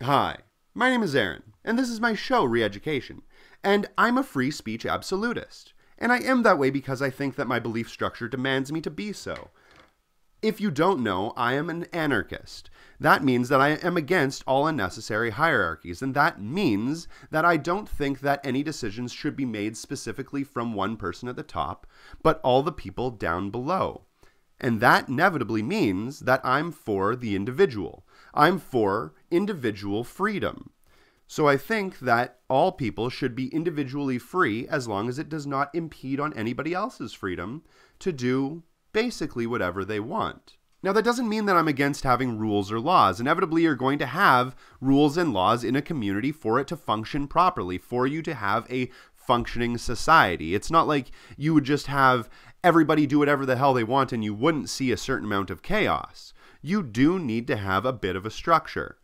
Hi, my name is Aaron, and this is my show, Re-Education, and I'm a free speech absolutist. And I am that way because I think that my belief structure demands me to be so. If you don't know, I am an anarchist. That means that I am against all unnecessary hierarchies, and that means that I don't think that any decisions should be made specifically from one person at the top, but all the people down below. And that inevitably means that I'm for the individual. I'm for individual freedom. So I think that all people should be individually free as long as it does not impede on anybody else's freedom to do basically whatever they want. Now, that doesn't mean that I'm against having rules or laws. Inevitably, you're going to have rules and laws in a community for it to function properly, for you to have a functioning society. It's not like you would just have everybody do whatever the hell they want and you wouldn't see a certain amount of chaos. You do need to have a bit of a structure.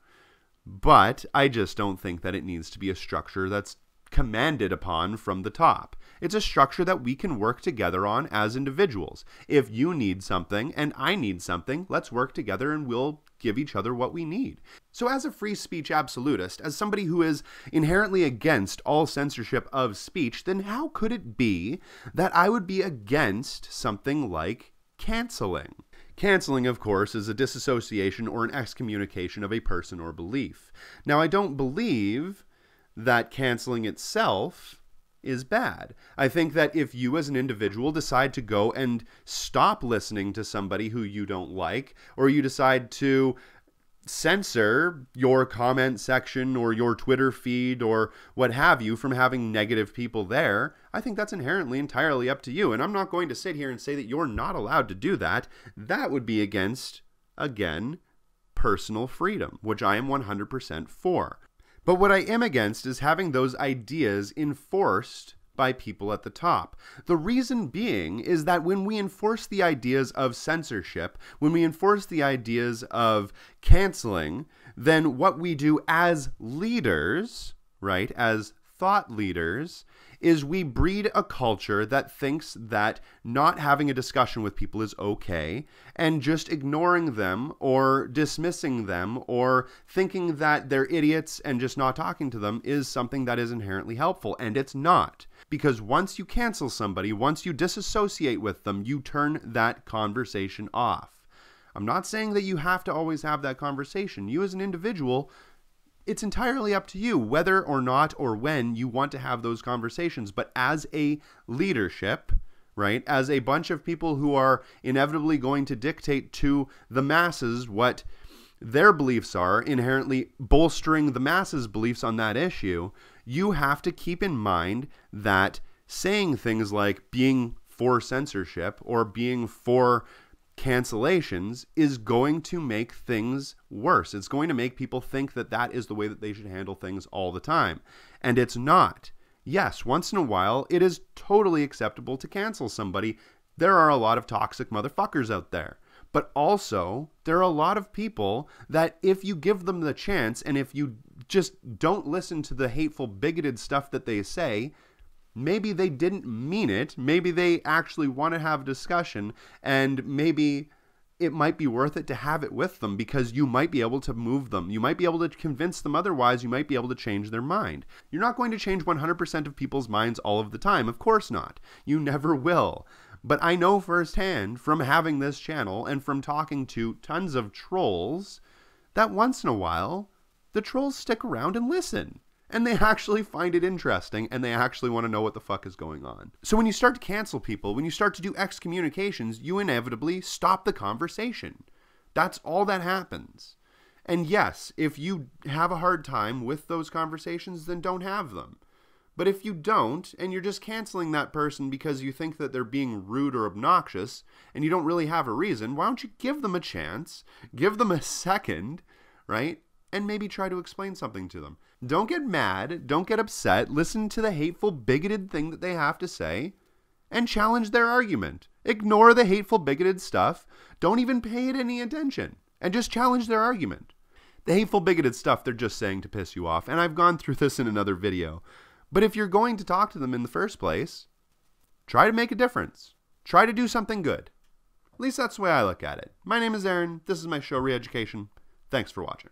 But I just don't think that it needs to be a structure that's commanded upon from the top. It's a structure that we can work together on as individuals. If you need something and I need something, let's work together and we'll give each other what we need. So as a free speech absolutist, as somebody who is inherently against all censorship of speech, then how could it be that I would be against something like canceling? Canceling, of course, is a disassociation or an excommunication of a person or belief. Now, I don't believe that canceling itself is bad. I think that if you as an individual decide to go and stop listening to somebody who you don't like, or you decide to censor your comment section or your Twitter feed or what have you from having negative people there, I think that's inherently entirely up to you. And I'm not going to sit here and say that you're not allowed to do that. That would be against, again, personal freedom, which I am 100% for. But what I am against is having those ideas enforced by people at the top. The reason being is that when we enforce the ideas of censorship, when we enforce the ideas of canceling, then what we do as leaders, right, as thought leaders, is we breed a culture that thinks that not having a discussion with people is okay, and just ignoring them or dismissing them or thinking that they're idiots and just not talking to them is something that is inherently helpful, and it's not. Because once you cancel somebody, once you disassociate with them, you turn that conversation off. I'm not saying that you have to always have that conversation. You as an individual, it's entirely up to you whether or not or when you want to have those conversations. But as a leadership, right, as a bunch of people who are inevitably going to dictate to the masses what their beliefs are, inherently bolstering the masses' beliefs on that issue, you have to keep in mind that saying things like being for censorship or being for cancellations is going to make things worse. It's going to make people think that that is the way that they should handle things all the time. And it's not. Yes, once in a while, it is totally acceptable to cancel somebody. There are a lot of toxic motherfuckers out there. But also, there are a lot of people that if you give them the chance and if you just don't listen to the hateful, bigoted stuff that they say, maybe they didn't mean it. Maybe they actually want to have discussion, and maybe it might be worth it to have it with them because you might be able to move them. You might be able to convince them otherwise. You might be able to change their mind. You're not going to change 100% of people's minds all of the time. Of course not. You never will. But I know firsthand from having this channel and from talking to tons of trolls that once in a while, the trolls stick around and listen. And they actually find it interesting, and they actually want to know what the fuck is going on. So when you start to cancel people, when you start to do excommunications, you inevitably stop the conversation. That's all that happens. And yes, if you have a hard time with those conversations, then don't have them. But if you don't, and you're just canceling that person because you think that they're being rude or obnoxious, and you don't really have a reason, why don't you give them a chance, give them a second, right? And maybe try to explain something to them. Don't get mad, don't get upset, listen to the hateful, bigoted thing that they have to say, and challenge their argument. Ignore the hateful, bigoted stuff, don't even pay it any attention, and just challenge their argument. The hateful, bigoted stuff they're just saying to piss you off, and I've gone through this in another video. But if you're going to talk to them in the first place, try to make a difference. Try to do something good. At least that's the way I look at it. My name is Aaron. This is my show, Re-Education. Thanks for watching.